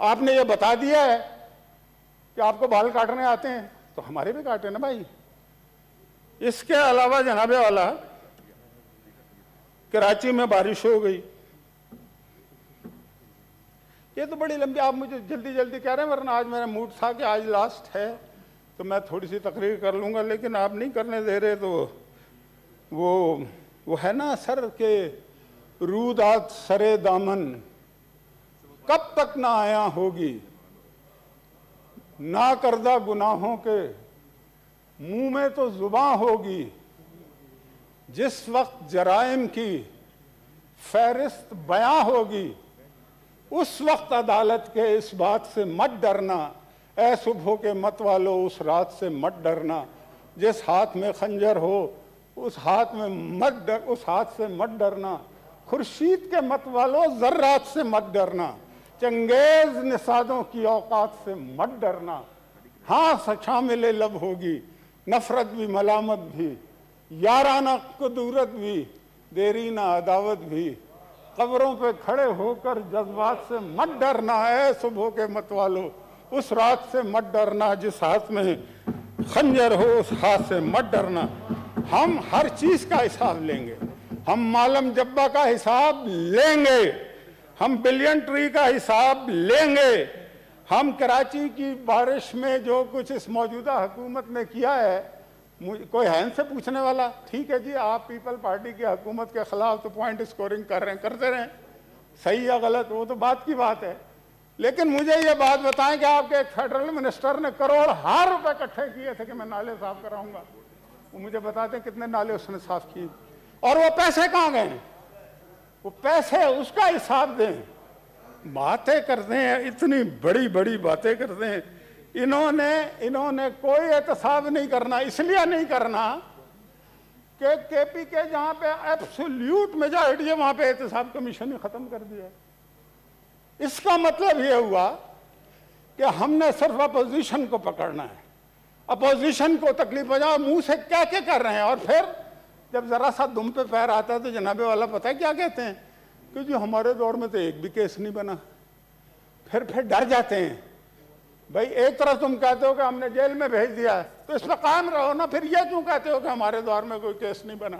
آپ نے یہ بتا دیا ہے کہ آپ کو بال کاٹنے آتے ہیں تو ہمارے بھی کاٹے نا بھائی. اس کے علاوہ جناب والا کراچی میں بارش ہو گئی. یہ تو بڑی لمبی, آپ مجھے جلدی جلدی کہہ رہے ہیں, ورنہ آج میرا موڈ تھا کہ آج لاسٹ ہے تو میں تھوڑی سی تقریر کر لوں گا, لیکن آپ نہیں کرنے دے رہے. تو وہ ہے نا سر کے رودات سرے دامن کب تک نہ آیا ہوگی, نہ کردہ گناہوں کے منہ میں تو زباں ہوگی, جس وقت جرائم کی فہرست بیاں ہوگی اس وقت عدالت کے اس بات سے مت ڈرنا, اے صبح کے مت والو اس رات سے مت ڈرنا, جس ہاتھ میں خنجر ہو اس ہاتھ سے مت ڈرنا, خورشید کے مت والو ذرات سے مت ڈرنا, چنگیز نسادوں کی اوقات سے مت ڈرنا. ہاں شامل لب ہوگی نفرت بھی ملامت بھی, یارانہ قدورت بھی دیرینہ عداوت بھی, قبروں پہ کھڑے ہو کر جذبات سے مت ڈرنا, اے صبح کے مت والو اس رات سے مت ڈرنا, جس ہاتھ میں خنجر ہو اس ہاتھ سے مت ڈرنا. ہم ہر چیز کا حساب لیں گے, ہم معلم جبہ کا حساب لیں گے, ہم بلین ٹری کا حساب لیں گے, ہم کراچی کی بارش میں جو کچھ اس موجودہ حکومت نے کیا ہے, کوئی ہے ان سے پوچھنے والا؟ ٹھیک ہے جی, آپ پیپل پارٹی کی حکومت کے خلاف تو پوائنٹ اسکورنگ کر رہے ہیں, کرتے رہیں, صحیح یا غلط وہ تو بات کی بات ہے, لیکن مجھے یہ بات بتائیں کہ آپ کے ایک فیڈرل منسٹر نے کروڑ روپے اکٹھے کیے تھے کہ میں نالے صاف کراؤں گا, وہ مجھے بتاتے ہیں کتنے نالے اس نے صاف کیے, اور وہ پیسے کہاں گئے؟ وہ پیسے اس کا حساب دیں. باتیں کرتے ہیں, اتنی بڑی بڑی باتیں کرتے ہیں. انہوں نے کوئی احتساب نہیں کرنا, اس لیے نہیں کرنا کہ کے پی کے جہاں پہ ایبسولوٹ میجارٹی ہے وہاں پہ احتساب کمیشن ہی ختم کر دیا ہے. اس کا مطلب یہ ہوا کہ ہم نے صرف اپوزیشن کو پکڑنا ہے, اپوزیشن کو تکلیف پہنچا, منہ سے کیا کر رہے ہیں, اور پھر جب ذرا سا دم پہ پیر آتا ہے تو جناب والا پتہ ہے کیا کہتے ہیں کہ جی ہمارے دور میں تو ایک بھی کیس نہیں بنا. پھر ڈر جاتے ہیں. بھائی ایک طرف تم کہتے ہو کہ ہم نے جیل میں بھیج دیا ہے تو اس پہ قائم رہو نا, پھر یہ کیوں کہتے ہو کہ ہمارے دور میں کوئی کیس نہیں بنا؟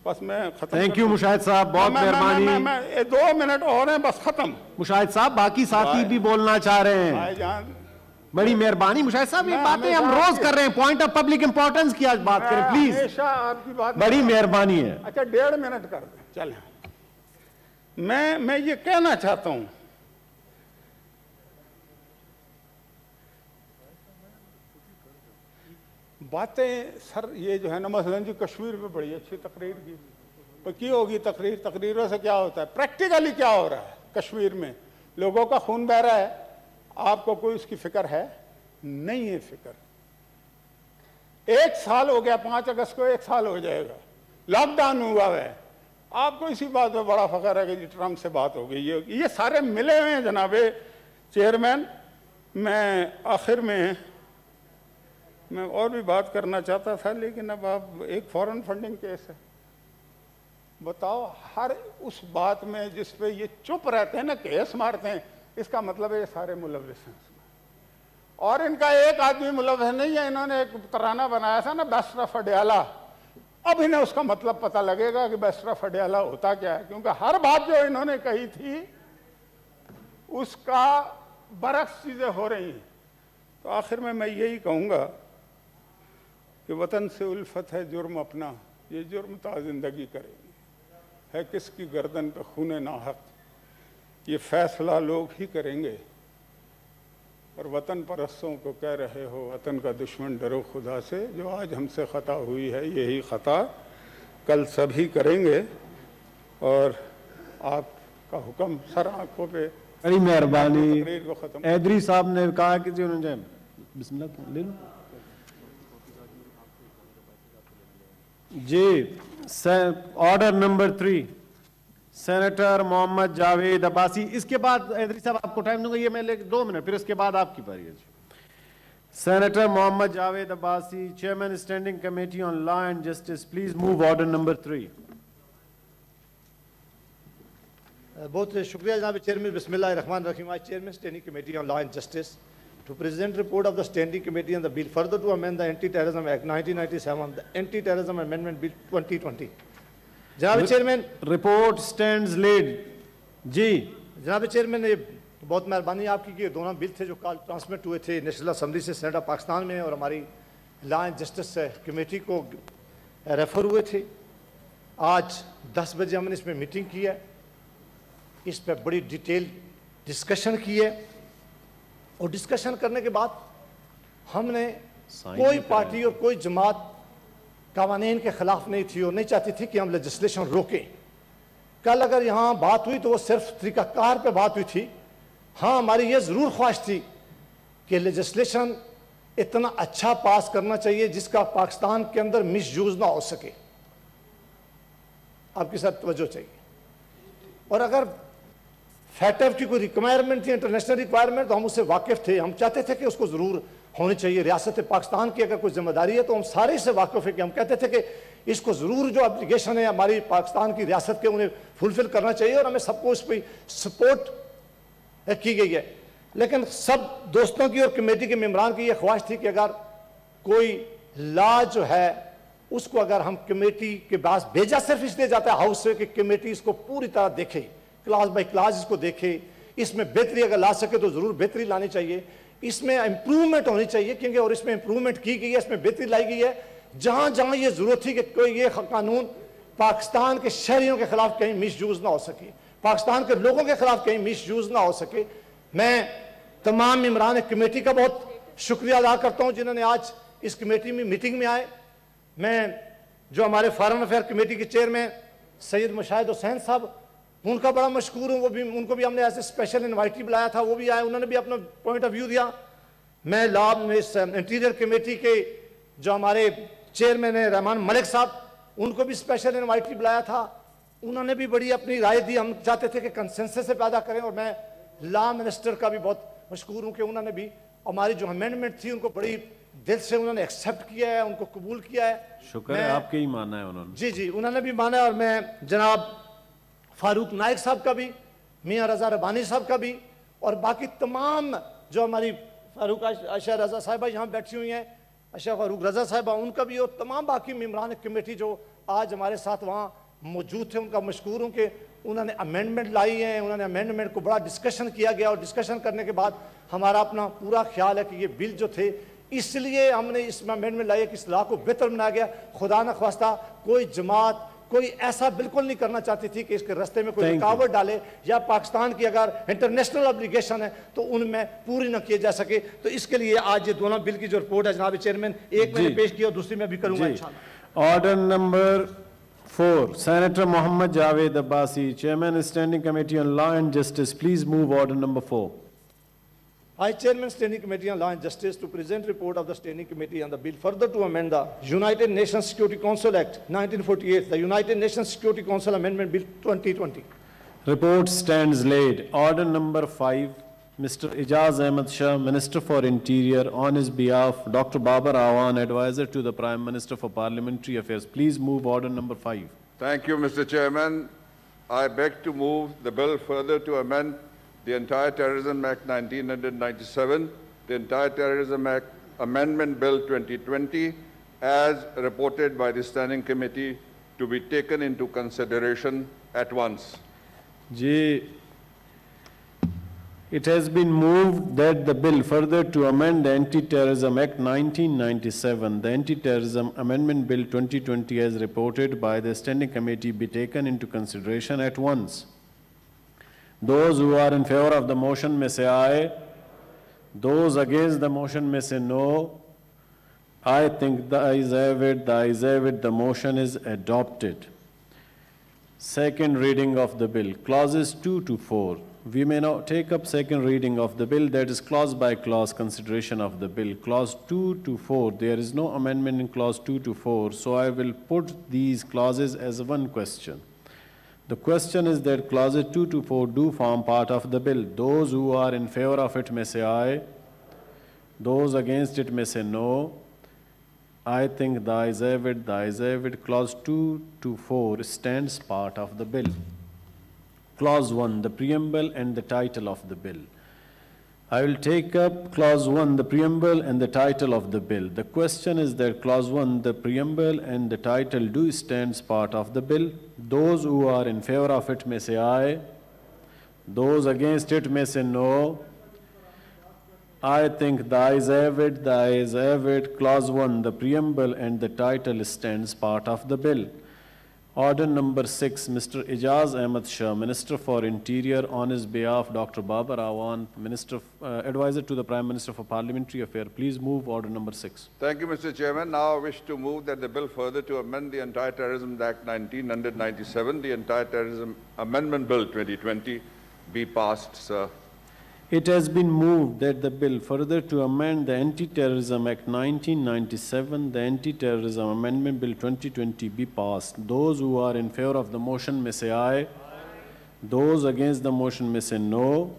بس میں ختم. تھینک یو مشاہد صاحب, بہت مہربانی. 2 منٹ اور ہیں بس ختم. مشاہد صاحب باقی ساتھی بھی بولنا چاہ رہے ہیں. بھائی جان بڑی مہربانی مشاہد صاحب, یہ باتیں ہم روز کر رہے ہیں, پوائنٹ آف پبلک امپورٹنس کی آج بات کریں پلیز. ہمیشہ آپ کی بات بڑی مہربانی ہے. اچھا 1.5 منٹ کر دیں چلیں. میں یہ کہنا چاہتا ہوں باتیں سر یہ جو ہے نا, مثلا جی کشمیر میں بڑی اچھی تقریر کی ہوگی. تقریروں سے کیا ہوتا ہے, پریکٹیکلی کیا ہو رہا ہے کشمیر میں؟ لوگوں کا خون بہ رہا ہے, آپ کو کوئی اس کی فکر ہے؟ نہیں ہے فکر. 1 سال ہو گیا, 5 اگست کو 1 سال ہو جائے گا, لاک ڈاؤن ہوا ہے. آپ کو اسی بات میں بڑا فخر ہے کہ جی ٹرمپ سے بات ہو گئی. یہ سارے ملے ہوئے ہیں جناب چیئرمین. میں آخر میں اور بھی بات کرنا چاہتا تھا, لیکن اب آپ ایک فورن فنڈنگ کیس ہے. بتاؤ, ہر اس بات میں جس پہ یہ چپ رہتے ہیں نا, کیس مارتے ہیں, اس کا مطلب ہے یہ سارے ملوث ہیں. اور ان کا ایک آدمی ملوث نہیں ہے. انہوں نے ایک ترانہ بنایا تھا نا, بیسٹ آف اڈیالہ. اب انہیں اس کا مطلب پتہ لگے گا کہ بیسٹ آف اڈیالہ ہوتا کیا ہے, کیونکہ ہر بات جو انہوں نے کہی تھی اس کا برعکس چیزیں ہو رہی ہیں. تو آخر میں یہی کہوں گا کہ وطن سے الفت ہے جرم اپنا, یہ جرم تا زندگی کریں گے. ہے کس کی گردن پہ خون ناحق, یہ فیصلہ لوگ ہی کریں گے. اور وطن پرستوں کو کہہ رہے ہو وطن کا دشمن ڈرو خدا سے, جو آج ہم سے خطا ہوئی ہے یہی خطا کل سبھی کریں گے. اور آپ کا حکم سر آنکھوں پہ. بڑی مہربانی. تقریر کو ختم. ایدری صاحب نے کہا کہ جی انہوں نے بسم اللہ لے لو جی. آرڈر نمبر 3 سینیٹر محمد جاوید عباسی. اس کے بعد ایدری صاحب آپ کو ٹائم دوں گا, یہ میں لے 2 منٹ, پھر اس کے بعد آپ کی باری ہے. Senator Muhammad Javed Abbasi, chairman standing committee on law and justice, please move order number 3. بہت شکریہ جناب چیئرمین. بسم اللہ الرحمن الرحیم. آج chairman standing committee on law and justice to present report of the standing committee on the bill further to amend the Anti-Terrorism Act 1997, the Anti-Terrorism Amendment Bill 2020. جناب chairman report stands lead. جی جناب chairman یہ بہت مہربانی آپ کی کہ دونوں بل تھے جو کال ٹرانسمٹ ہوئے تھے نیشنل اسمبلی سے سینیٹ آف پاکستان میں اور ہماری لا اینڈ جسٹس کمیٹی کو ریفر ہوئے تھے. آج 10 بجے ہم نے اس میں میٹنگ کی ہے, اس پہ بڑی ڈیٹیل ڈسکشن کی ہے اور ڈسکشن کرنے کے بعد ہم نے کوئی پارٹی اور کوئی جماعت قوانین کے خلاف نہیں تھی اور نہیں چاہتی تھی کہ ہم لیجسلیشن روکیں. کل اگر یہاں بات ہوئی تو وہ صرف طریقہ کار پہ بات ہوئی تھی. ہاں ہماری یہ ضرور خواہش تھی کہ لیجسلیشن اتنا اچھا پاس کرنا چاہیے جس کا پاکستان کے اندر مس یوز نہ ہو سکے. آپ کی ساتھ توجہ چاہیے. اور اگر فیٹف کی کوئی ریکوائرمنٹ تھی, انٹرنیشنل ریکوائرمنٹ, تو ہم اس سے واقف تھے. ہم چاہتے تھے کہ اس کو ضرور ہونی چاہیے. ریاست پاکستان کی اگر کوئی ذمہ داری ہے تو ہم سارے اس سے واقف ہیں کہ ہم کہتے تھے کہ اس کو ضرور جو اپلیکیشن ہے ہماری پاکستان کی ریاست کے انہیں فلفل کرنا چاہیے اور ہمیں سب کو اس پہ سپورٹ کی گئی ہے. لیکن سب دوستوں کی اور کمیٹی کے ممبران کی یہ خواہش تھی کہ اگر کوئی لا جو ہے اس کو اگر ہم کمیٹی کے پاس بھیجا صرف اس لیے جاتا ہے ہاؤس سے کہ کمیٹی اس کو پوری طرح دیکھے, کلاس بائی کلاس اس کو دیکھے, اس میں بہتری اگر لا سکے تو ضرور بہتری لانی چاہیے, اس میں امپرومنٹ ہونی چاہیے کیونکہ اور اس میں امپرومنٹ کی گئی ہے, اس میں بہتری لائی گئی ہے. جہاں جہاں یہ ضرورت تھی کہ کوئی یہ قانون پاکستان کے شہریوں کے خلاف کہیں مس یوز نہ ہو سکے, پاکستان کے لوگوں کے خلاف کہیں مس یوز نہ ہو سکے. میں تمام ممبران کمیٹی کا بہت شکریہ ادا کرتا ہوں جنہوں نے آج اس کمیٹی میں میٹنگ میں آئے. میں جو ہمارے فارن افیئر کمیٹی کے چیئرمین سید مشاہد حسین صاحب, ان کا بڑا مشکور ہوں. ان کو بھی ہم نے ایسے اسپیشل انوائٹی بلایا تھا, وہ بھی آئے, انہوں نے بھی اپنا پوائنٹ آف ویو دیا. میں انٹیریئر کمیٹی کے جو ہمارے چیئرمین ہیں رحمان ملک صاحب, ان کو بھی اسپیشل انوائٹی بلایا تھا, انہوں نے بھی بڑی اپنی رائے دی. ہم چاہتے تھے کہ کنسنسس سے پیدا کریں اور میں لا منسٹر کا بھی بہت مشکور ہوں کہ انہوں نے بھی ہماری جو امینڈمنٹ تھی ان کو بڑی دل سے انہوں نے ایکسیپٹ کیا ہے, ان کو قبول کیا ہے. شکر ہے آپ کے ہی مانا ہے انہوں نے. جی انہوں نے بھی مانا. اور میں جناب فاروق نائک صاحب کا بھی, میاں رضا ربانی صاحب کا بھی, اور باقی تمام جو ہماری فاروق عائشہ رضا صاحبہ یہاں بیٹھی ہوئی ہیں, عائشہ فاروق رضا صاحبہ, ان کا بھی, اور تمام باقی ممبران کمیٹی جو آج ہمارے ساتھ وہاں موجود تھے, ان کا مشکور ہوں کہ انہوں نے امینڈمنٹ لائی ہیں. انہوں نے امینڈمنٹ کو بڑا ڈسکشن کیا گیا اور ڈسکشن کرنے کے بعد ہمارا اپنا پورا خیال ہے کہ یہ بل جو تھے اس لیے ہم نے اس میں امینڈمنٹ لائی ہے کہ اصلاح کو بہتر بنایا گیا. خدا نہ خواستہ کوئی جماعت کوئی ایسا بالکل نہیں کرنا چاہتی تھی کہ اس کے رستے میں کوئی رکاوٹ ڈالے یا پاکستان کی اگر انٹرنیشنل ابلیگیشن ہے تو ان میں پوری نہ کیے جا سکے. تو اس کے لیے آج یہ دونوں بل کی جو رپورٹ ہے جناب چیئرمین, ایک میں نے پیش کی اور دوسری میں بھی کروں گا انشاءاللہ. Order number 4, senator Muhammad Javed Abbasi, chairman standing committee on law and justice, please move order number 4. I, Chairman Standing Committee on Law and Justice, to present report of the Standing Committee on the bill further to amend the United Nations Security Council Act 1948, the United Nations Security Council Amendment Bill 2020. Report stands laid. Order number 5, Mr. Ijaz Ahmed Shah, Minister for Interior, on his behalf, Dr. Babar Awan, Advisor to the Prime Minister for Parliamentary Affairs. Please move order number 5. Thank you, Mr. Chairman. I beg to move the bill further to amend the Anti-Terrorism Act 1997, the Anti-Terrorism Act Amendment Bill 2020, as reported by the Standing Committee, to be taken into consideration at once. It has been moved that the bill further to amend the Anti-Terrorism Act 1997, the Anti-Terrorism Amendment Bill 2020, as reported by the Standing Committee, be taken into consideration at once. Those who are in favor of the motion may say aye. Those against the motion may say no. I think the ayes have it, the motion is adopted. Second reading of the bill, clauses 2 to 4. We may now take up second reading of the bill, that is clause by clause consideration of the bill. Clause 2 to 4, there is no amendment in clause 2 to 4, so I will put these clauses as one question. The question is that clauses 2 to 4 do form part of the bill. Those who are in favor of it may say aye. Those against it may say no. I think the ayes have it, Clause 2 to 4 stands part of the bill. Clause 1, the preamble and the title of the bill. I will take up Clause 1, the preamble and the title of the bill. The question is that Clause 1, the preamble and the title do stand as part of the bill. Those who are in favor of it may say aye. Those against it may say no. I think the ayes have it, the ayes have it. Clause 1, the preamble and the title stands part of the bill. Order number 6, Mr. Ijaz Ahmed Shah, Minister for Interior, on his behalf, Dr. Babar Awan, Minister, Advisor to the Prime Minister for Parliamentary Affairs. Please move order number 6. Thank you, Mr. Chairman. Now I wish to move that the bill further to amend the Anti-Terrorism Act 1997, the Anti-Terrorism Amendment Bill 2020, be passed, sir. It has been moved that the bill further to amend the Anti-Terrorism Act 1997, the Anti-Terrorism Amendment Bill 2020 be passed. Those who are in favor of the motion may say aye. Those against the motion may say no.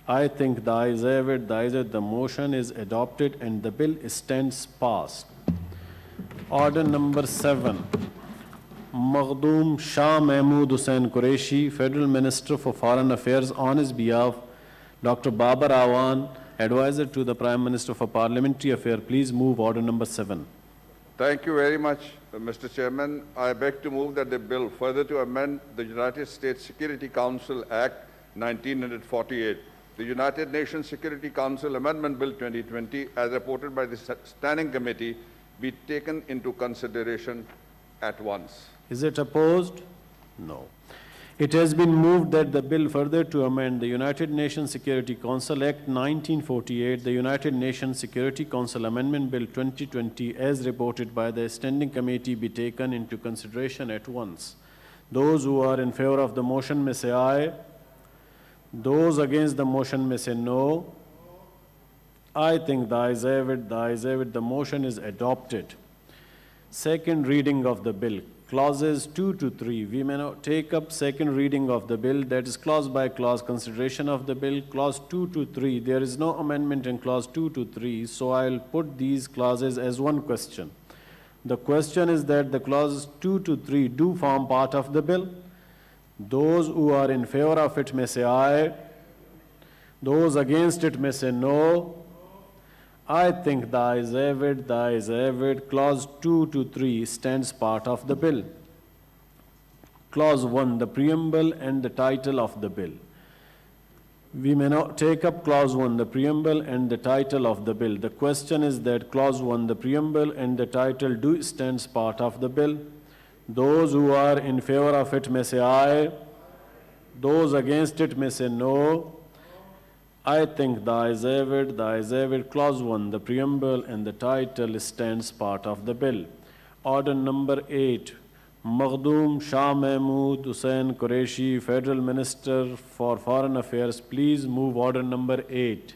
I think the ayes have it, the ayes have it, the motion is adopted and the bill stands passed. Order number 7. Makhdoom Shah Mahmood Hussain Qureshi, Federal Minister for Foreign Affairs, on his behalf, Dr. Babar Awan, Advisor to the Prime Minister for Parliamentary Affairs. Please move order number 7. Thank you very much, Mr. Chairman. I beg to move that the bill further to amend the United States Security Council Act 1948, the United Nations Security Council Amendment Bill 2020, as reported by the Standing Committee, be taken into consideration at once. Is it opposed? No. It has been moved that the bill further to amend the United Nations Security Council Act 1948, the United Nations Security Council Amendment Bill 2020, as reported by the Standing Committee, be taken into consideration at once. Those who are in favor of the motion may say aye. Those against the motion may say no. I think the ayes have it, the ayes have it, the motion is adopted. Second reading of the bill. Clauses 2 to 3. We may now take up second reading of the bill, that is clause by clause consideration of the bill. Clause 2 to 3. There is no amendment in clause 2 to 3, so I'll put these clauses as one question. The question is that the clauses 2 to 3 do form part of the bill. Those who are in favor of it may say aye. Those against it may say no. I think the ayes have it, the ayes have it. Clause 2 to 3 stands part of the bill. Clause 1, the preamble and the title of the bill. We may now take up Clause 1, the preamble and the title of the bill. The question is that Clause 1, the preamble and the title do stands part of the bill. Those who are in favor of it may say aye. Those against it may say no. I think the ayes have it, the ayes have it. Clause 1, the preamble and the title stands part of the bill. Order number 8, Makhdoom Shah Mahmood Hussain Qureshi, Federal Minister for Foreign Affairs. Please move order number 8.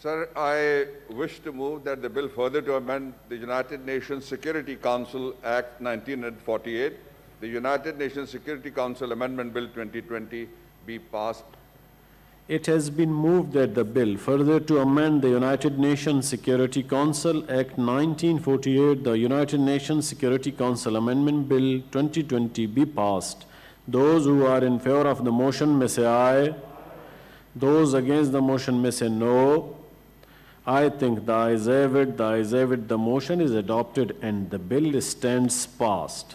Sir, I wish to move that the bill further to amend the United Nations Security Council Act 1948, the United Nations Security Council Amendment Bill 2020 be passed. It has been moved that the bill further to amend the United Nations Security Council Act 1948, the United Nations Security Council Amendment Bill 2020 be passed. Those who are in favor of the motion may say aye. Those against the motion may say no. I think the ayes have it, the ayes have it, the motion is adopted and the bill stands passed.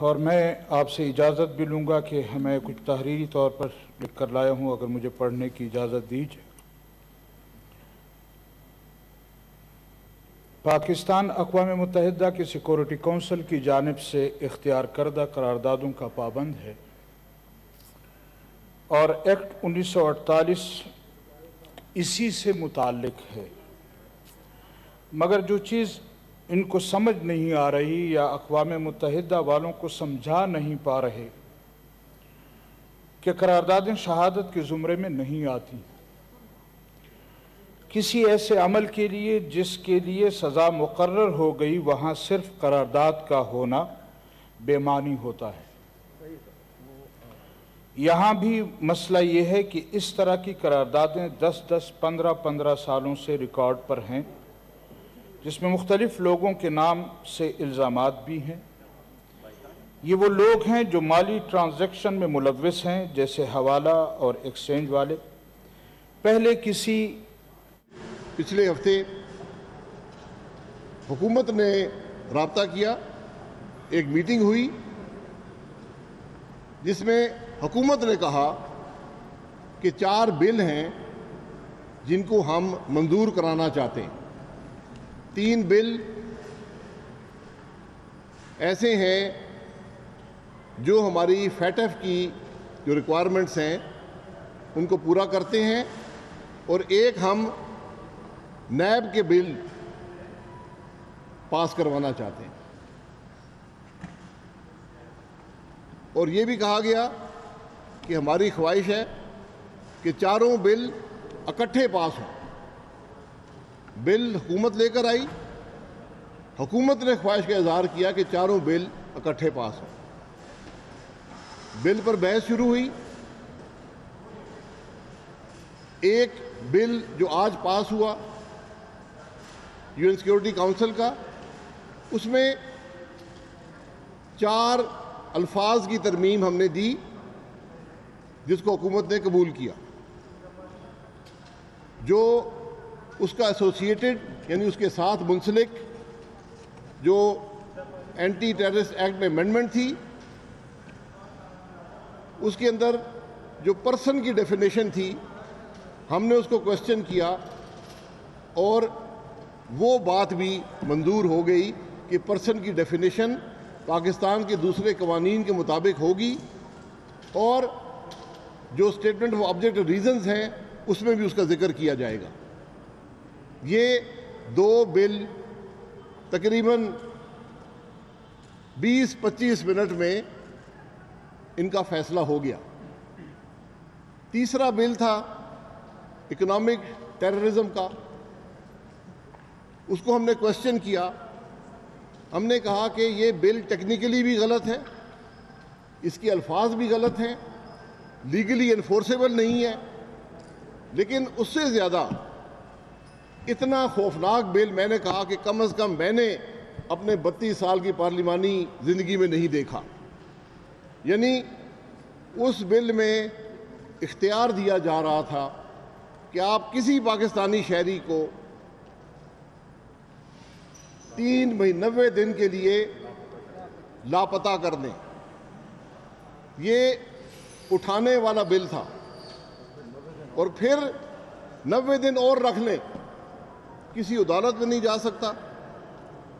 اور میں آپ سے اجازت بھی لوں گا کہ میں کچھ تحریری طور پر لکھ کر لایا ہوں، اگر مجھے پڑھنے کی اجازت دیجیے۔ پاکستان اقوام متحدہ کے سیکورٹی کونسل کی جانب سے اختیار کردہ قراردادوں کا پابند ہے اور ایکٹ 1948 اسی سے متعلق ہے، مگر جو چیز ان کو سمجھ نہیں آ رہی یا اقوام متحدہ والوں کو سمجھا نہیں پا رہے کہ قراردادیں شہادت کے زمرے میں نہیں آتی۔ کسی ایسے عمل کے لیے جس کے لیے سزا مقرر ہو گئی وہاں صرف قرارداد کا ہونا بے معنی ہوتا ہے۔ یہاں بھی مسئلہ یہ ہے کہ اس طرح کی قراردادیں 15 سالوں سے ریکارڈ پر ہیں، جس میں مختلف لوگوں کے نام سے الزامات بھی ہیں۔ یہ وہ لوگ ہیں جو مالی ٹرانزیکشن میں ملوث ہیں، جیسے حوالہ اور ایکسچینج والے۔ پچھلے ہفتے حکومت نے رابطہ کیا، ایک میٹنگ ہوئی جس میں حکومت نے کہا کہ 4 بل ہیں جن کو ہم منظور کرانا چاہتے ہیں۔ 3 بل ایسے ہیں جو ہماری فیٹف کی جو ریکوائرمنٹس ہیں ان کو پورا کرتے ہیں، اور ایک ہم نیب کے بل پاس کروانا چاہتے ہیں۔ اور یہ بھی کہا گیا کہ ہماری خواہش ہے کہ 4 بل اکٹھے پاس ہوں۔ بل حکومت لے کر آئی، حکومت نے خواہش کا اظہار کیا کہ 4 بل اکٹھے پاس ہوں۔ بل پر بحث شروع ہوئی۔ ایک بل جو آج پاس ہوا یو این سیکورٹی کاؤنسل کا، اس میں 4 الفاظ کی ترمیم ہم نے دی جس کو حکومت نے قبول کیا، جو اس کا ایسوسیٹڈ یعنی اس کے ساتھ منسلک جو اینٹی ٹیررسٹ ایکٹ میں امینڈمنٹ تھی، اس کے اندر جو پرسن کی ڈیفینیشن تھی ہم نے اس کو کوشچن کیا، اور وہ بات بھی منظور ہو گئی کہ پرسن کی ڈیفینیشن پاکستان کے دوسرے قوانین کے مطابق ہوگی، اور جو اسٹیٹمنٹ آف آبجیکٹ ریزنز ہیں اس میں بھی اس کا ذکر کیا جائے گا۔ یہ 2 بل تقریباً 20-25 منٹ میں ان کا فیصلہ ہو گیا۔ تیسرا بل تھا اکنامک ٹیررزم کا، اس کو ہم نے کوشچن کیا۔ ہم نے کہا کہ یہ بل ٹیکنیکلی بھی غلط ہے، اس کے الفاظ بھی غلط ہیں، لیگلی انفورسیبل نہیں ہے، لیکن اس سے زیادہ اتنا خوفناک بل میں نے کہا کہ کم از کم میں نے اپنے 32 سال کی پارلیمانی زندگی میں نہیں دیکھا۔ یعنی اس بل میں اختیار دیا جا رہا تھا کہ آپ کسی پاکستانی شہری کو 90 دن کے لیے لاپتہ کر دیں۔ یہ اٹھانے والا بل تھا، اور پھر 90 دن اور رکھ لیں، کسی عدالت میں نہیں جا سکتا،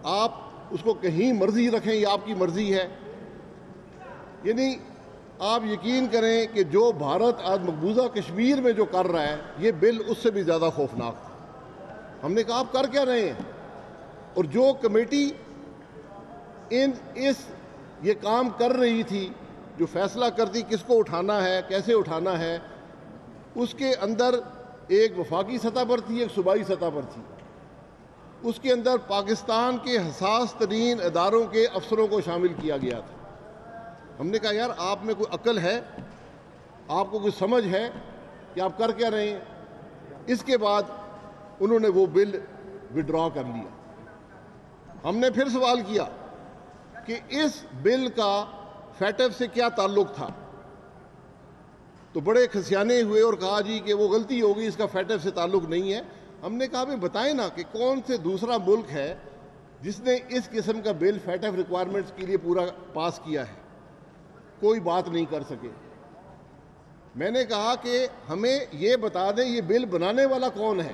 آپ اس کو کہیں مرضی رکھیں، یہ آپ کی مرضی ہے۔ یعنی آپ یقین کریں کہ جو بھارت آج مقبوضہ کشمیر میں جو کر رہا ہے، یہ بل اس سے بھی زیادہ خوفناک تھا۔ ہم نے کہا آپ کر کیا رہے ہیں؟ اور جو کمیٹی یہ کام کر رہی تھی، جو فیصلہ کرتی کس کو اٹھانا ہے، کیسے اٹھانا ہے، اس کے اندر ایک وفاقی سطح پر تھی، ایک صوبائی سطح پر تھی۔ اس کے اندر پاکستان کے حساس ترین اداروں کے افسروں کو شامل کیا گیا تھا۔ ہم نے کہا یار آپ میں کوئی عقل ہے، آپ کو کوئی سمجھ ہے کہ آپ کر کیا رہے ہیں؟ اس کے بعد انہوں نے وہ بل وڈرا کر لیا۔ ہم نے پھر سوال کیا کہ اس بل کا فیٹف سے کیا تعلق تھا، تو بڑے کھسیانے ہوئے اور کہا جی کہ وہ غلطی ہوگی، اس کا فیٹف سے تعلق نہیں ہے۔ ہم نے کہا بھائی بتائیں نا کہ کون سے دوسرا ملک ہے جس نے اس قسم کا بل فیٹف ریکوائرمنٹس کے لیے پورا پاس کیا ہے، کوئی بات نہیں کر سکے۔ میں نے کہا کہ ہمیں یہ بتا دیں یہ بل بنانے والا کون ہے؟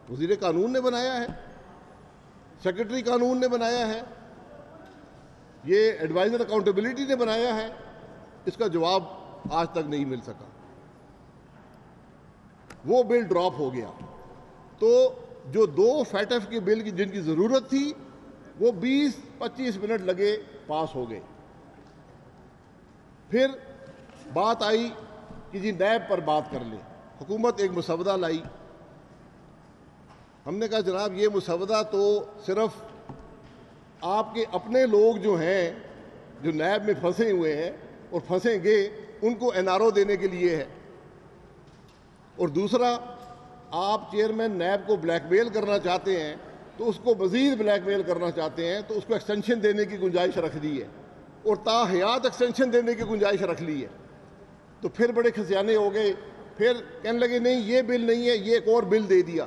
وزیر قانون نے بنایا ہے، سیکرٹری قانون نے بنایا ہے، یہ ایڈوائزر اکاؤنٹیبلٹی نے بنایا ہے؟ اس کا جواب آج تک نہیں مل سکا۔ وہ بل ڈراپ ہو گیا۔ تو جو 2 فیٹف کے بل کی جن کی ضرورت تھی وہ 20-25 منٹ لگے، پاس ہو گئے۔ پھر بات آئی کہ جی نیب پر بات کر لیں۔ حکومت ایک مسودہ لائی۔ ہم نے کہا جناب یہ مسودہ تو صرف آپ کے اپنے لوگ جو ہیں جو نیب میں پھنسے ہوئے ہیں اور پھنسیں گے ان کو NRO دینے کے لیے ہے، اور دوسرا آپ چیئرمین نیب کو بلیک میل کرنا چاہتے ہیں تو اس کو مزید بلیک میل کرنا چاہتے ہیں تو اس کو ایکسٹینشن دینے کی گنجائش رکھ دی ہے، اور تا حیات ایکسٹینشن دینے کی گنجائش رکھ لی ہے۔ تو پھر بڑے کھسیانے ہو گئے، پھر کہنے لگے نہیں یہ بل نہیں ہے، یہ ایک اور بل دے دیا۔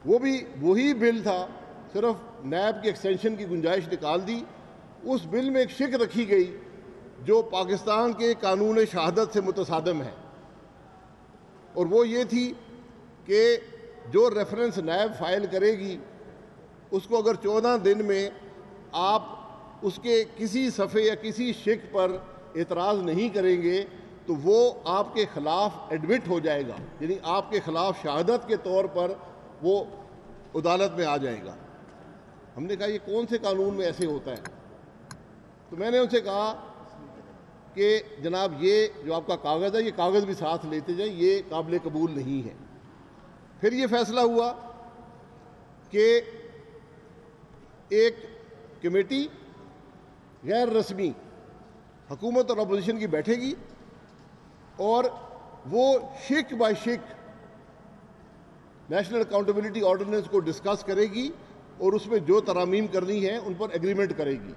وہ بھی وہی بل تھا، صرف نیب کی ایکسٹینشن کی گنجائش نکال دی۔ اس بل میں ایک شک رکھی گئی جو پاکستان کے قانون شہادت سے متصادم ہے، اور وہ یہ تھی کہ جو ریفرنس نیب فائل کرے گی اس کو اگر 14 دن میں آپ اس کے کسی صفحے یا کسی شک پر اعتراض نہیں کریں گے تو وہ آپ کے خلاف ایڈمٹ ہو جائے گا، یعنی آپ کے خلاف شہادت کے طور پر وہ عدالت میں آ جائے گا۔ ہم نے کہا یہ کون سے قانون میں ایسے ہوتا ہے؟ تو میں نے ان سے کہا کہ جناب یہ جو آپ کا کاغذ ہے یہ کاغذ بھی ساتھ لیتے جائیں، یہ قابل قبول نہیں ہے۔ پھر یہ فیصلہ ہوا کہ ایک کمیٹی غیر رسمی حکومت اور اپوزیشن کی بیٹھے گی اور وہ شک بائی شک نیشنل اکاؤنٹیبلٹی آرڈیننس کو ڈسکس کرے گی اور اس میں جو ترامیم کرنی ہے ان پر ایگریمنٹ کرے گی۔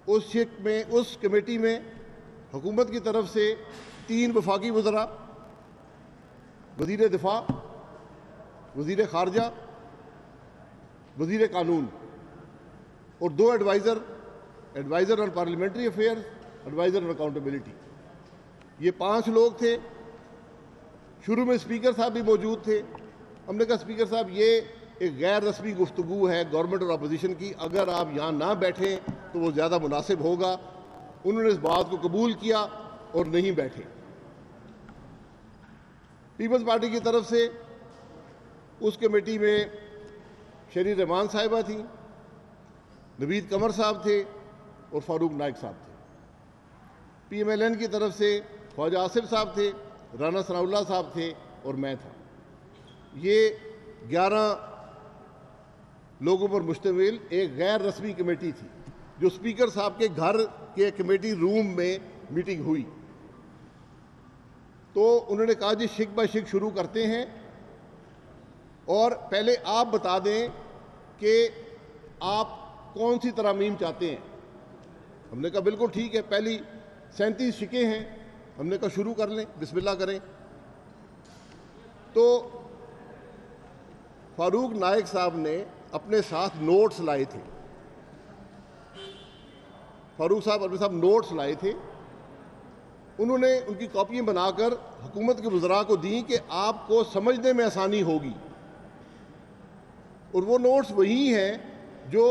اس کمیٹی میں حکومت کی طرف سے 3 وفاقی وزراء، وزیر دفاع، وزیر خارجہ، وزیر قانون، اور 2 ایڈوائزر آن پارلیمنٹری افیئر، ایڈوائزر آن اکاؤنٹیبلٹی۔ یہ 5 لوگ تھے۔ شروع میں اسپیکر صاحب بھی موجود تھے۔ ہم نے کہا اسپیکر صاحب یہ ایک غیر رسمی گفتگو ہے گورنمنٹ اور اپوزیشن کی، اگر آپ یہاں نہ بیٹھیں تو وہ زیادہ مناسب ہوگا۔ انہوں نے اس بات کو قبول کیا اور نہیں بیٹھے۔ پیپلز پارٹی کی طرف سے اس کمیٹی میں شری رحمان صاحبہ تھیں، نوید قمر صاحب تھے اور فاروق نائک صاحب تھے۔ PMLN کی طرف سے خواجہ آصف صاحب تھے، رانا ثناء اللہ صاحب تھے اور میں تھا۔ یہ 11 لوگوں پر مشتمل ایک غیر رسمی کمیٹی تھی جو اسپیکر صاحب کے گھر کے کمیٹی روم میں میٹنگ ہوئی۔ تو انہوں نے کہا جی شک بائی شک شروع کرتے ہیں اور پہلے آپ بتا دیں کہ آپ کون سی ترامیم چاہتے ہیں۔ ہم نے کہا بالکل ٹھیک ہے، پہلی 37 شکیں ہیں۔ ہم نے کہا شروع کر لیں، بسم اللہ کریں۔ تو فاروق نائک صاحب نے اپنے ساتھ نوٹس لائے تھے۔ فاروق صاحب اپنے ساتھ نوٹس لائے تھے۔ انہوں نے ان کی کاپیاں بنا کر حکومت کے وزراء کو دیں کہ آپ کو سمجھنے میں آسانی ہوگی، اور وہ نوٹس وہی ہیں جو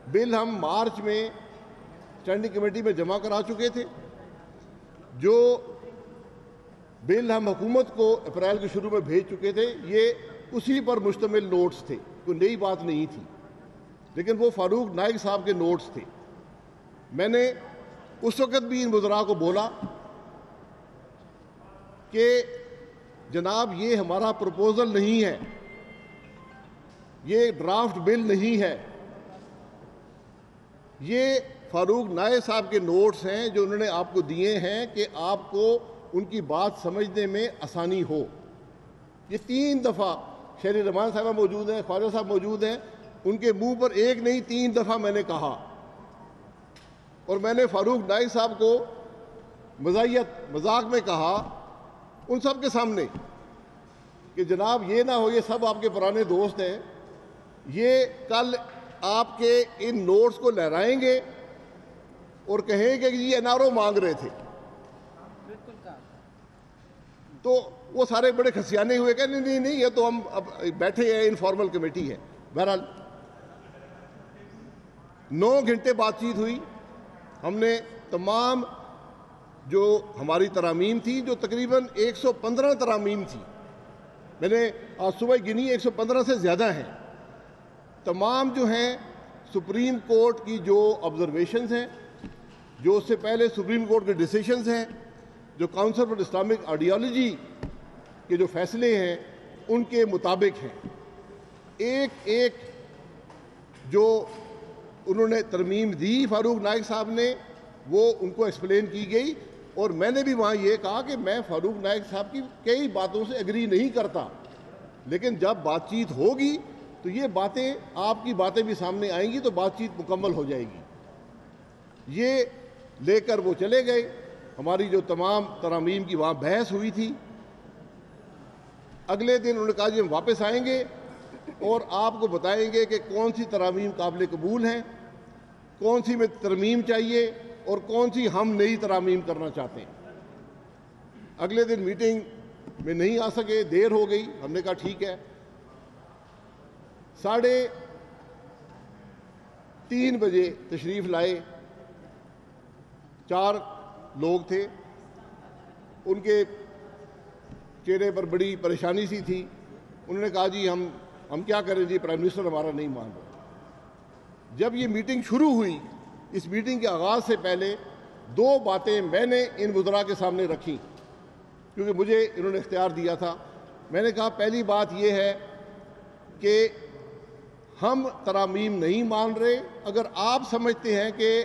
بل ہم مارچ میں اسٹینڈنگ کمیٹی میں جمع کرا چکے تھے، جو بل ہم حکومت کو اپریل کے شروع میں بھیج چکے تھے۔ یہ اسی پر مشتمل نوٹس تھے، کوئی نئی بات نہیں تھی، لیکن وہ فاروق نائک صاحب کے نوٹس تھے۔ میں نے اس وقت بھی ان وزراء کو بولا کہ جناب یہ ہمارا پروپوزل نہیں ہے، یہ ڈرافٹ بل نہیں ہے، یہ فاروق نائک صاحب کے نوٹس ہیں جو انہوں نے آپ کو دیے ہیں کہ آپ کو ان کی بات سمجھنے میں آسانی ہو۔ یہ 3 دفعہ شری رحمان صاحبہ موجود ہیں، خواجہ صاحب موجود ہیں، ان کے منہ پر ایک نہیں 3 دفعہ میں نے کہا، اور میں نے فاروق نائک صاحب کو مذاق میں کہا ان سب کے سامنے کہ جناب یہ نہ ہو یہ سب آپ کے پرانے دوست ہیں، یہ کل آپ کے ان نوٹس کو لہرائیں گے اور کہیں گے کہ یہ NRO مانگ رہے تھے، تو وہ سارے بڑے کھسیانے ہوئے کہ نہیں یہ تو ہم اب بیٹھے ہیں، انفارمل کمیٹی ہے۔ بہرحال 9 گھنٹے بات چیت ہوئی، ہم نے تمام جو ہماری ترامیم تھی، جو تقریباً 115 ترامیم تھی، میں نے آج صبح گنی 115 سے زیادہ ہیں، تمام جو ہیں سپریم کورٹ کی جو آبزرویشنز ہیں، جو اس سے پہلے سپریم کورٹ کے ڈیسیشنز ہیں، جو کاؤنسل فار اسلامک آئیڈیالوجی کے جو فیصلے ہیں ان کے مطابق ہیں۔ ایک ایک جو انہوں نے ترمیم دی فاروق نائک صاحب نے، وہ ان کو ایکسپلین کی گئی، اور میں نے بھی وہاں یہ کہا کہ میں فاروق نائک صاحب کی کئی باتوں سے ایگری نہیں کرتا، لیکن جب بات چیت ہوگی تو یہ باتیں، آپ کی باتیں بھی سامنے آئیں گی تو بات چیت مکمل ہو جائے گی۔ یہ لے کر وہ چلے گئے۔ ہماری جو تمام ترامیم کی وہاں بحث ہوئی تھی، اگلے دن انہوں نے کہا جی ہم واپس آئیں گے اور آپ کو بتائیں گے کہ کون سی ترامیم قابل قبول ہیں، کون سی میں ترمیم چاہیے اور کون سی ہم نئی ترامیم کرنا چاہتے ہیں۔ اگلے دن میٹنگ میں نہیں آ سکے، دیر ہو گئی، ہم نے کہا ٹھیک ہے۔ 3:30 بجے تشریف لائے، 4 لوگ تھے، ان کے چہرے پر بڑی پریشانی سی تھی۔ انہوں نے کہا جی ہم کیا کریں جی، پرائم منسٹر ہمارا نہیں مان رہا۔ جب یہ میٹنگ شروع ہوئی، اس میٹنگ کے آغاز سے پہلے 2 باتیں میں نے ان وزراء کے سامنے رکھی، کیونکہ مجھے انہوں نے اختیار دیا تھا۔ میں نے کہا پہلی بات یہ ہے کہ ہم ترامیم نہیں مان رہے، اگر آپ سمجھتے ہیں کہ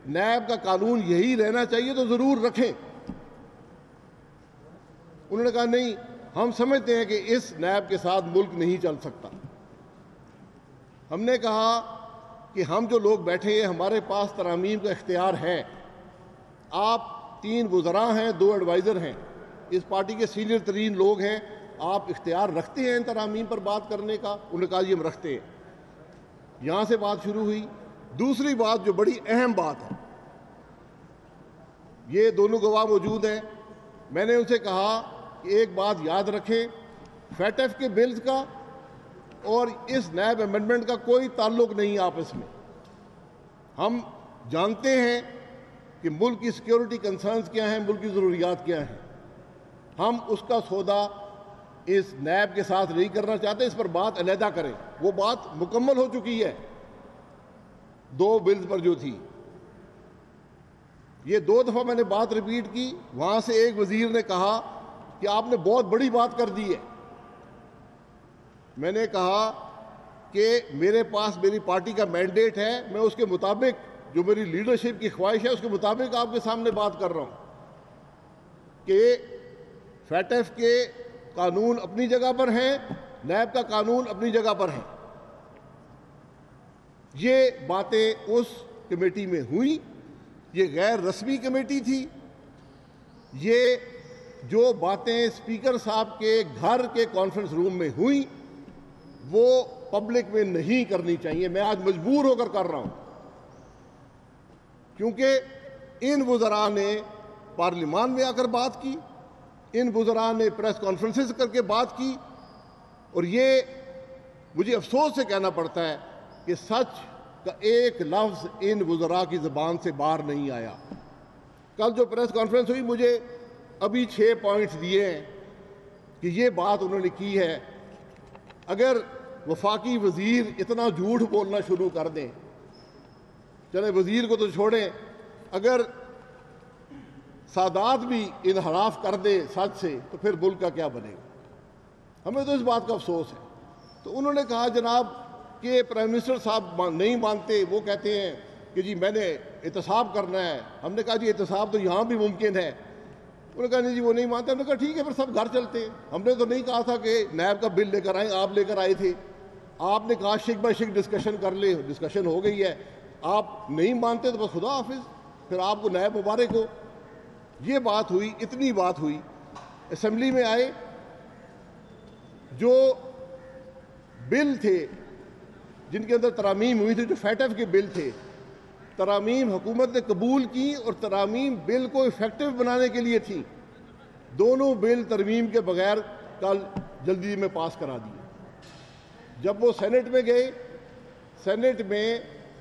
نیب کا قانون یہی رہنا چاہیے تو ضرور رکھیں۔ انہوں نے کہا نہیں، ہم سمجھتے ہیں کہ اس نیب کے ساتھ ملک نہیں چل سکتا۔ ہم نے کہا کہ ہم جو لوگ بیٹھے ہیں ہمارے پاس ترامیم کا اختیار ہے، آپ 3 وزراء ہیں، 2 ایڈوائزر ہیں، اس پارٹی کے سینئر ترین لوگ ہیں، آپ اختیار رکھتے ہیں ان ترامیم پر بات کرنے کا؟ انہوں نے کہا جی ہم رکھتے ہیں۔ یہاں سے بات شروع ہوئی۔ دوسری بات جو بڑی اہم بات ہے، یہ دونوں گواہ موجود ہیں، میں نے ان سے کہا کہ ایک بات یاد رکھیں، فیٹف کے بلز کا اور اس نیب امینڈمنٹ کا کوئی تعلق نہیں آپس میں۔ ہم جانتے ہیں کہ ملک کی سیکیورٹی کنسرنز کیا ہیں، ملک کی ضروریات کیا ہیں، ہم اس کا سودا اس نیب کے ساتھ نہیں کرنا چاہتے، اس پر بات علیحدہ کریں۔ وہ بات مکمل ہو چکی ہے 2 بلز پر جو تھی۔ یہ 2 دفعہ میں نے بات ریپیٹ کی، وہاں سے ایک وزیر نے کہا کہ آپ نے بہت بڑی بات کر دی ہے۔ میں نے کہا کہ میرے پاس میری پارٹی کا مینڈیٹ ہے، میں اس کے مطابق، جو میری لیڈرشپ کی خواہش ہے اس کے مطابق آپ کے سامنے بات کر رہا ہوں کہ فیٹف کے قانون اپنی جگہ پر ہیں، نیب کا قانون اپنی جگہ پر ہے۔ یہ باتیں اس کمیٹی میں ہوئی، یہ غیر رسمی کمیٹی تھی۔ یہ جو باتیں اسپیکر صاحب کے گھر کے کانفرنس روم میں ہوئیں وہ پبلک میں نہیں کرنی چاہیے۔ میں آج مجبور ہو کر رہا ہوں، کیونکہ ان وزراء نے پارلیمان میں آ کر بات کی، ان وزراء نے پریس کانفرنسز کر کے بات کی، اور یہ مجھے افسوس سے کہنا پڑتا ہے کہ سچ کا ایک لفظ ان وزراء کی زبان سے باہر نہیں آیا۔ کل جو پریس کانفرنس ہوئی، مجھے ابھی 6 پوائنٹس دیے ہیں کہ یہ بات انہوں نے کی ہے۔ اگر وفاقی وزیر اتنا جھوٹ بولنا شروع کر دیں، چلے وزیر کو تو چھوڑیں، اگر سادات بھی انحراف کر دے سچ سے تو پھر ملک کا کیا بنے گا؟ ہمیں تو اس بات کا افسوس ہے۔ تو انہوں نے کہا جناب کہ پرائم منسٹر صاحب نہیں مانتے، وہ کہتے ہیں کہ جی میں نے احتساب کرنا ہے۔ ہم نے کہا جی احتساب تو یہاں بھی ممکن ہے۔ انہوں نے کہا نہیں جی وہ نہیں مانتے۔ ہم نے کہا ٹھیک ہے، پھر سب گھر چلتے ہیں۔ ہم نے تو نہیں کہا تھا کہ نیب کا بل لے کر آئیں، آپ لے کر آئے تھے۔ آپ نے کہا شک بائی شک ڈسکشن کر لیں، ڈسکشن ہو گئی ہے۔ آپ نہیں مانتے تو بس خدا حافظ، پھر آپ کو نیب مبارک ہو۔ یہ بات ہوئی، اتنی بات ہوئی۔ اسمبلی میں آئے، جو بل تھے جن کے اندر ترامیم ہوئی تھی، جو فیٹف کے بل تھے، ترامیم حکومت نے قبول کی اور ترامیم بل کو افیکٹو بنانے کے لیے تھی. دونوں بل ترمیم کے بغیر کل جلدی میں پاس کرا دیے. جب وہ سینٹ میں گئے، سینٹ میں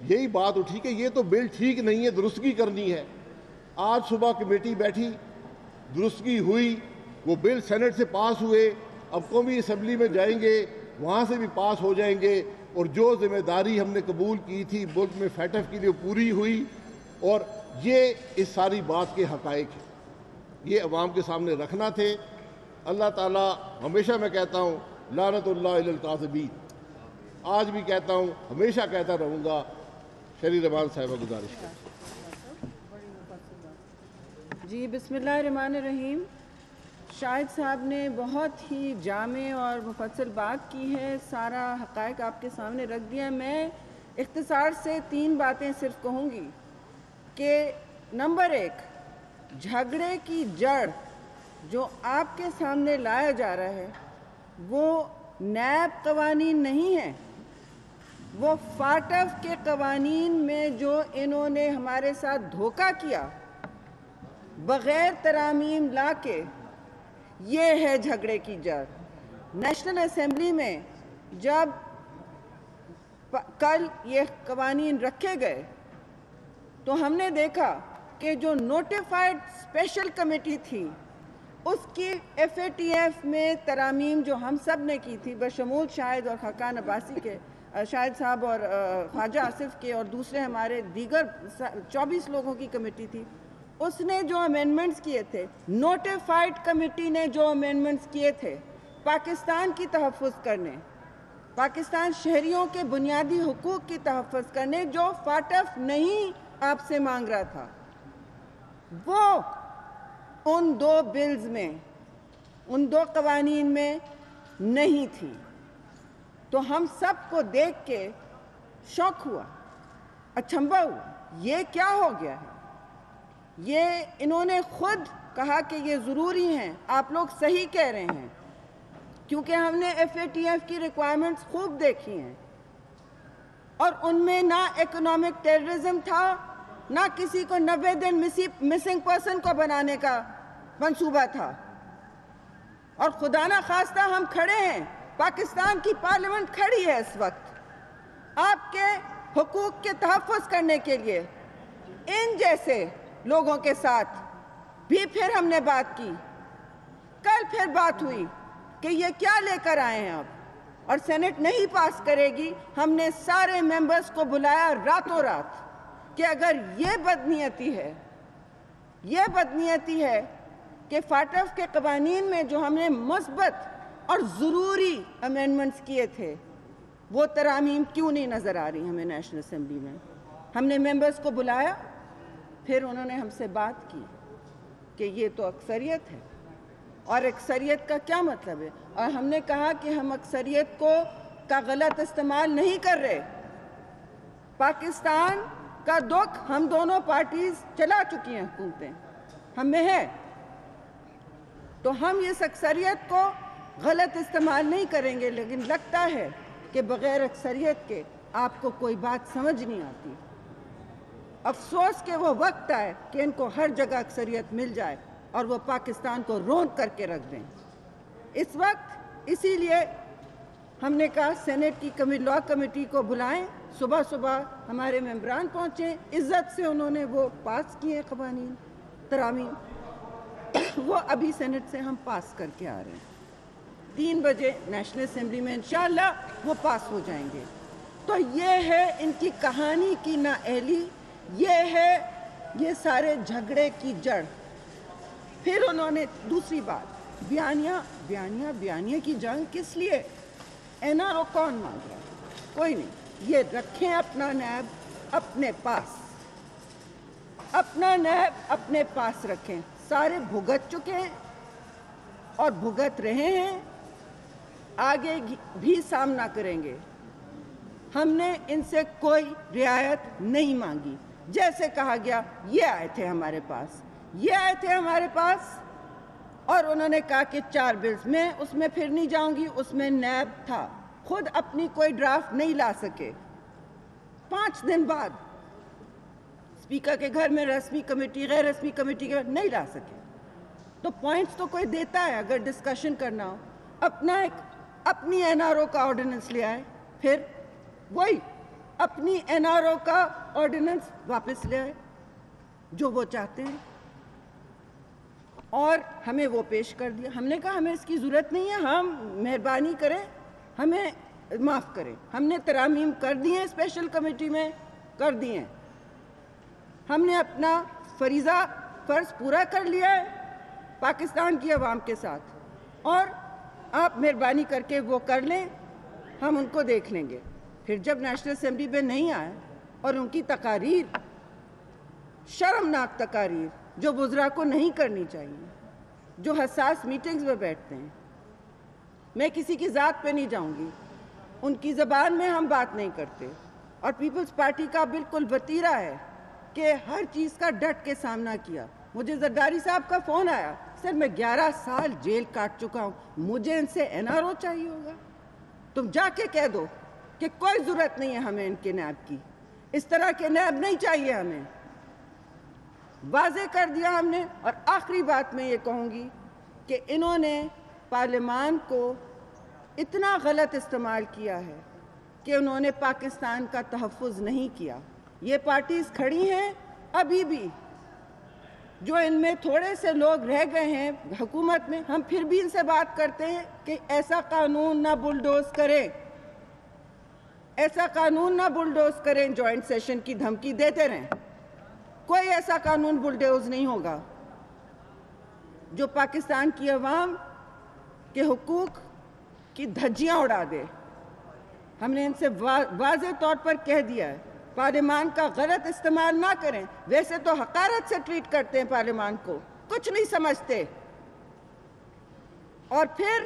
یہی بات اٹھی کہ یہ تو بل ٹھیک نہیں ہے، درستگی کرنی ہے. آج صبح کمیٹی بیٹھی، درستگی ہوئی، وہ بل سینٹ سے پاس ہوئے. اب قومی اسمبلی میں جائیں گے، وہاں سے بھی پاس ہو جائیں گے، اور جو ذمہ داری ہم نے قبول کی تھی ملک میں فیٹف کے لیے پوری ہوئی. اور یہ اس ساری بات کے حقائق ہیں، یہ عوام کے سامنے رکھنا تھے. اللہ تعالیٰ، ہمیشہ میں کہتا ہوں لعنت اللہ علی الکاذبین، آج بھی کہتا ہوں، ہمیشہ کہتا رہوں گا. شری رحمان صاحبہ گزارش کریں. جی بسم اللہ الرحمن الرحیم. شاہد صاحب نے بہت ہی جامع اور مفصل بات کی ہے، سارا حقائق آپ کے سامنے رکھ دیا. میں اختصار سے 3 باتیں صرف کہوں گی کہ نمبر 1، جھگڑے کی جڑ جو آپ کے سامنے لایا جا رہا ہے وہ نیب قوانین نہیں ہے، وہ فاٹف کے قوانین میں جو انہوں نے ہمارے ساتھ دھوکہ کیا بغیر ترامیم لا کے، یہ ہے جھگڑے کی جڑ. نیشنل اسمبلی میں جب کل یہ قوانین رکھے گئے تو ہم نے دیکھا کہ جو نوٹیفائڈ اسپیشل کمیٹی تھی اس کی FATF میں ترامیم جو ہم سب نے کی تھی بشمول شاہد اور خاقان عباسی کے، شاہد صاحب اور خواجہ آصف کے اور دوسرے ہمارے دیگر 24 لوگوں کی کمیٹی تھی، اس نے جو امینڈمنٹس کیے تھے، نوٹیفائڈ کمیٹی نے جو امینڈمنٹس کیے تھے پاکستان کی تحفظ کرنے، پاکستان شہریوں کے بنیادی حقوق کی تحفظ کرنے، جو فاٹف نہیں آپ سے مانگ رہا تھا، وہ ان 2 بلز میں، ان 2 قوانین میں نہیں تھی. تو ہم سب کو دیکھ کے شوق ہوا، اچنبھا ہوا، یہ کیا ہو گیا ہے. یہ انہوں نے خود کہا کہ یہ ضروری ہیں. آپ لوگ صحیح کہہ رہے ہیں، کیونکہ ہم نے FATF کی ریکوائرمنٹس خوب دیکھی ہیں، اور ان میں نہ اکنامک ٹیررزم تھا، نہ کسی کو 90 دن مسنگ پرسن کو بنانے کا منصوبہ تھا. اور خدا نہ خواستہ ہم کھڑے ہیں، پاکستان کی پارلیمنٹ کھڑی ہے اس وقت آپ کے حقوق کے تحفظ کرنے کے لیے. ان جیسے لوگوں کے ساتھ بھی پھر ہم نے بات کی، کل پھر بات ہوئی کہ یہ کیا لے کر آئے ہیں اب، اور سینٹ نہیں پاس کرے گی. ہم نے سارے ممبرز کو بلایا راتوں رات کہ اگر یہ بدنیتی ہے کہ فاٹف کے قوانین میں جو ہم نے مثبت اور ضروری امینڈمنٹس کیے تھے وہ ترامیم کیوں نہیں نظر آ رہی ہمیں نیشنل اسمبلی میں. ہم نے ممبرز کو بلایا، پھر انہوں نے ہم سے بات کی کہ یہ تو اکثریت ہے، اور اکثریت کا کیا مطلب ہے. اور ہم نے کہا کہ ہم اکثریت کا غلط استعمال نہیں کر رہے. پاکستان کا دکھ ہم دونوں پارٹیز چلا چکی ہیں، حکومتیں ہم میں ہے، تو ہم اس اکثریت کو غلط استعمال نہیں کریں گے. لیکن لگتا ہے کہ بغیر اکثریت کے آپ کو کوئی بات سمجھ نہیں آتی. افسوس کہ وہ وقت آئے کہ ان کو ہر جگہ اکثریت مل جائے اور وہ پاکستان کو رون کر کے رکھ دیں. اس وقت اسی لیے ہم نے کہا سینٹ کی لا کمیٹی کو بلائیں. صبح صبح ہمارے ممبران پہنچے، عزت سے انہوں نے وہ پاس کیے قوانین، ترامیم، وہ ابھی سینٹ سے ہم پاس کر کے آ رہے ہیں. 3 بجے نیشنل اسمبلی میں انشاءاللہ وہ پاس ہو جائیں گے. تو یہ ہے ان کی کہانی کی نااہلی، یہ ہے یہ سارے جھگڑے کی جڑ. پھر انہوں نے دوسری بات، بیانیہ کی جنگ کس لیے؟ NRO کون مانگ رہا ہے؟ کوئی نہیں. یہ رکھیں اپنا نیب اپنے پاس، اپنا نیب اپنے پاس رکھیں. سارے بھگت چکے ہیں اور بھگت رہے ہیں، آگے بھی سامنا کریں گے. ہم نے ان سے کوئی رعایت نہیں مانگی. جیسے کہا گیا یہ آئے تھے ہمارے پاس اور انہوں نے کہا کہ 4 بلز، میں اس میں پھر نہیں جاؤں گی، اس میں نیب تھا. خود اپنی کوئی ڈرافٹ نہیں لا سکے، 5 دن بعد اسپیکر کے گھر میں رسمی کمیٹی غیر رسمی کمیٹی کے بعد نہیں لا سکے، تو پوائنٹس تو کوئی دیتا ہے اگر ڈسکشن کرنا ہو، اپنی NRO کا آرڈیننس لے آئے، پھر وہی اپنی NRO کا آرڈیننس واپس لے آئے جو وہ چاہتے ہیں، اور ہمیں وہ پیش کر دیا۔ ہم نے کہا ہمیں اس کی ضرورت نہیں ہے، ہم مہربانی کریں ہمیں معاف کریں، ہم نے ترامیم کر دی ہیں اسپیشل کمیٹی میں، کر دی ہیں، ہم نے اپنا فرض پورا کر لیا ہے پاکستان کی عوام کے ساتھ، اور آپ مہربانی کر کے وہ کر لیں، ہم ان کو دیکھ لیں گے۔ پھر جب نیشنل اسمبلی میں نہیں آئے اور ان کی تقاریر، شرمناک تقاریر جو وزراء کو نہیں کرنی چاہیے، جو حساس میٹنگز میں بیٹھتے ہیں، میں کسی کی ذات پہ نہیں جاؤں گی، ان کی زبان میں ہم بات نہیں کرتے، اور پیپلز پارٹی کا بالکل وتیرہ ہے کہ ہر چیز کا ڈٹ کے سامنا کیا۔ مجھے زرداری صاحب کا فون آیا، سر میں 11 سال جیل کاٹ چکا ہوں، مجھے ان سے NRO چاہیے ہوگا؟ تم جا کے کہہ دو کہ کوئی ضرورت نہیں ہے ہمیں ان کے نیب کی، اس طرح کے نیب نہیں چاہیے ہمیں۔ واضح کر دیا ہم نے۔ اور آخری بات میں یہ کہوں گی کہ انہوں نے پارلیمان کو اتنا غلط استعمال کیا ہے کہ انہوں نے پاکستان کا تحفظ نہیں کیا۔ یہ پارٹیز کھڑی ہیں ابھی بھی، جو ان میں تھوڑے سے لوگ رہ گئے ہیں حکومت میں، ہم پھر بھی ان سے بات کرتے ہیں کہ ایسا قانون نہ بلڈوز کریں، ایسا قانون نہ بلڈوز کریں، جوائنٹ سیشن کی دھمکی دیتے رہیں۔ کوئی ایسا قانون بلڈوز نہیں ہوگا جو پاکستان کی عوام کے حقوق کی دھجیاں اڑا دے۔ ہم نے ان سے واضح طور پر کہہ دیا ہے پارلیمان کا غلط استعمال نہ کریں۔ ویسے تو حقارت سے ٹریٹ کرتے ہیں پارلیمان کو، کچھ نہیں سمجھتے، اور پھر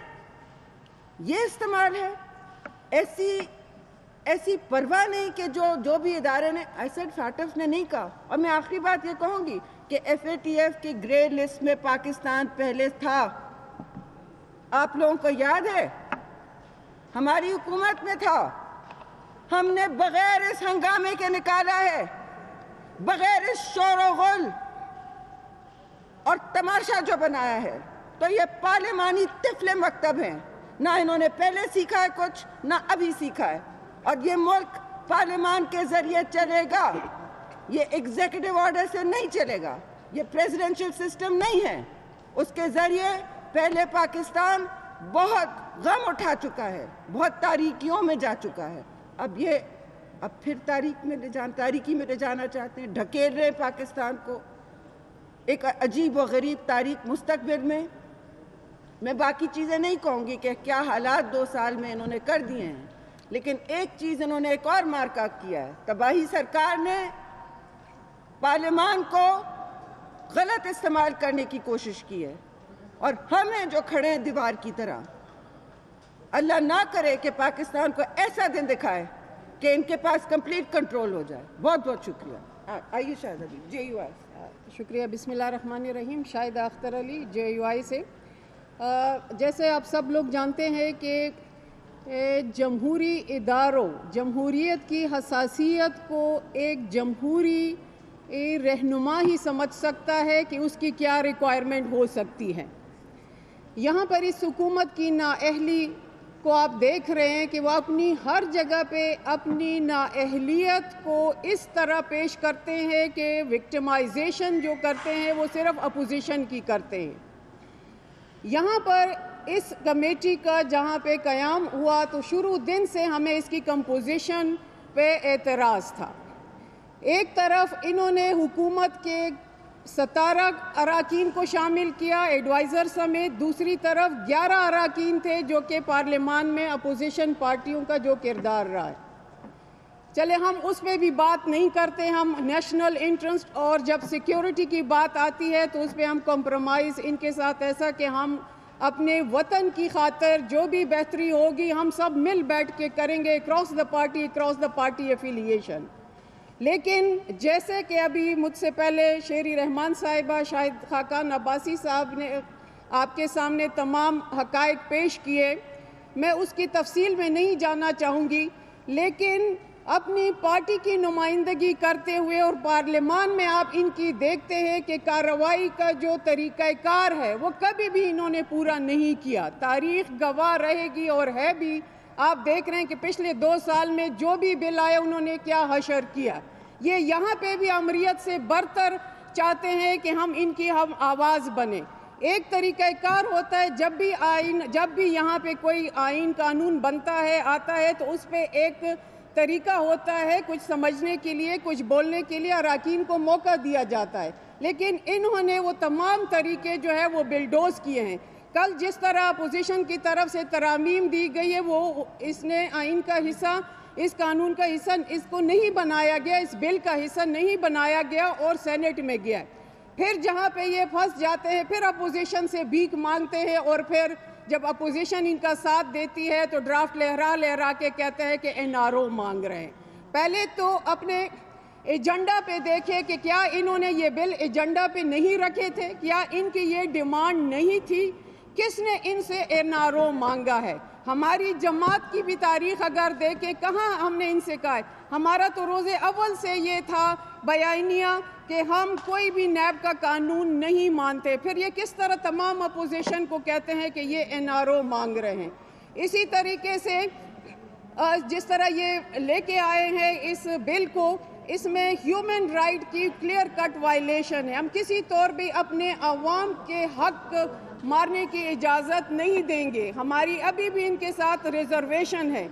یہ استعمال ہے، ایسی پرواہ نہیں کہ جو بھی ادارے نے FATF نے نہیں کہا۔ اور میں آخری بات یہ کہوں گی کہ FATF کی گرے لسٹ میں پاکستان پہلے تھا، آپ لوگوں کو یاد ہے؟ ہماری حکومت میں تھا، ہم نے بغیر اس ہنگامے کے نکالا ہے، بغیر اس شور و غل اور تماشا جو بنایا ہے۔ تو یہ پارلیمانی طفل مکتب ہیں، نہ انہوں نے پہلے سیکھا ہے کچھ، نہ ابھی سیکھا ہے، اور یہ ملک پارلیمان کے ذریعے چلے گا، یہ ایگزیکٹو آرڈر سے نہیں چلے گا، یہ پریزیڈنشل سسٹم نہیں ہے۔ اس کے ذریعے پہلے پاکستان بہت غم اٹھا چکا ہے، بہت تاریکیوں میں جا چکا ہے، اب پھر تاریکی میں لے جانا چاہتے ہیں، ڈھکیل رہے پاکستان کو ایک عجیب و غریب تاریک مستقبل میں۔ میں باقی چیزیں نہیں کہوں گی کہ کیا حالات 2 سال میں انہوں نے کر دیے ہیں، لیکن ایک چیز انہوں نے ایک اور مارکا کیا ہے، تباہی سرکار نے پارلیمان کو غلط استعمال کرنے کی کوشش کی ہے، اور ہمیں جو کھڑے ہیں دیوار کی طرح، اللہ نہ کرے کہ پاکستان کو ایسا دن دکھائے کہ ان کے پاس کمپلیٹ کنٹرول ہو جائے۔ بہت بہت شکریہ۔ آئیے شاہد علی، JUI۔ شکریہ۔ بسم اللہ الرحمن الرحیم۔ شاہد اختر علی، JUI سے۔ جیسے آپ سب لوگ جانتے ہیں کہ جمہوری اداروں، جمہوریت کی حساسیت کو ایک جمہوری رہنما ہی سمجھ سکتا ہے کہ اس کی کیا ریکوائرمنٹ ہو سکتی ہے۔ یہاں پر اس حکومت کی نااہلی کو آپ دیکھ رہے ہیں کہ وہ اپنی ہر جگہ پہ اپنی نااہلیت کو اس طرح پیش کرتے ہیں کہ وکٹمائزیشن جو کرتے ہیں وہ صرف اپوزیشن کی کرتے ہیں۔ یہاں پر اس کمیٹی کا جہاں پہ قیام ہوا تو شروع دن سے ہمیں اس کی کمپوزیشن پہ اعتراض تھا۔ ایک طرف انہوں نے حکومت کے 17 اراکین کو شامل کیا ایڈوائزر سمیت، دوسری طرف 11 اراکین تھے جو کہ پارلیمان میں اپوزیشن پارٹیوں کا جو کردار رہا ہے۔ چلے ہم اس پہ بھی بات نہیں کرتے، ہم نیشنل انٹرسٹ اور جب سیکیورٹی کی بات آتی ہے تو اس پہ ہم کمپرومائز ان کے ساتھ ایسا کہ ہم اپنے وطن کی خاطر جو بھی بہتری ہوگی ہم سب مل بیٹھ کے کریں گے اکراس دا پارٹی ایفیلیشن۔ لیکن جیسے کہ ابھی مجھ سے پہلے شیری رحمان صاحبہ، شاہد خاقان عباسی صاحب نے آپ کے سامنے تمام حقائق پیش کیے، میں اس کی تفصیل میں نہیں جانا چاہوں گی، لیکن اپنی پارٹی کی نمائندگی کرتے ہوئے اور پارلیمان میں آپ ان کی دیکھتے ہیں کہ کارروائی کا جو طریقہ کار ہے وہ کبھی بھی انہوں نے پورا نہیں کیا۔ تاریخ گواہ رہے گی اور ہے بھی، آپ دیکھ رہے ہیں کہ پچھلے 2 سال میں جو بھی بل آئے انہوں نے کیا حشر کیا۔ یہ یہاں پہ بھی امریت سے برتر چاہتے ہیں کہ ہم ان کی آواز بنیں۔ ایک طریقہ کار ہوتا ہے جب بھی یہاں پہ کوئی آئین قانون بنتا ہے آتا ہے تو اس پہ ایک طریقہ ہوتا ہے، کچھ سمجھنے کے لیے، کچھ بولنے کے لیے اراکین کو موقع دیا جاتا ہے، لیکن انہوں نے وہ تمام طریقے جو ہے وہ بلڈوز کیے ہیں۔ کل جس طرح اپوزیشن کی طرف سے ترامیم دی گئی ہے وہ اس نے آئین کا حصہ، اس قانون کا حصہ اس کو نہیں بنایا گیا، اس بل کا حصہ نہیں بنایا گیا اور سینٹ میں گیا ہے۔ پھر جہاں پہ یہ پھنس جاتے ہیں پھر اپوزیشن سے بھیک مانگتے ہیں، اور پھر جب اپوزیشن ان کا ساتھ دیتی ہے تو ڈرافٹ لہرا کے کہتے ہیں کہ NRO مانگ رہے ہیں۔ پہلے تو اپنے ایجنڈا پہ دیکھیں کہ کیا انہوں نے یہ بل ایجنڈا پہ نہیں رکھے تھے، کیا ان کی یہ ڈیمانڈ نہیں تھی، کس نے ان سے NRO مانگا ہے۔ ہماری جماعت کی بھی تاریخ اگر دیکھیں کہاں ہم نے ان سے کہا ہے، ہمارا تو روز اول سے یہ تھا بیانیہ کہ ہم کوئی بھی نیب کا قانون نہیں مانتے، پھر یہ کس طرح تمام اپوزیشن کو کہتے ہیں کہ یہ NRO مانگ رہے ہیں۔ اسی طریقے سے جس طرح یہ لے کے آئے ہیں اس بل کو، اس میں ہیومن رائٹ کی کلیئر کٹ وائلیشن ہے۔ ہم کسی طور بھی اپنے عوام کے حق مارنے کی اجازت نہیں دیں گے، ہماری ابھی بھی ان کے ساتھ ریزرویشن ہے۔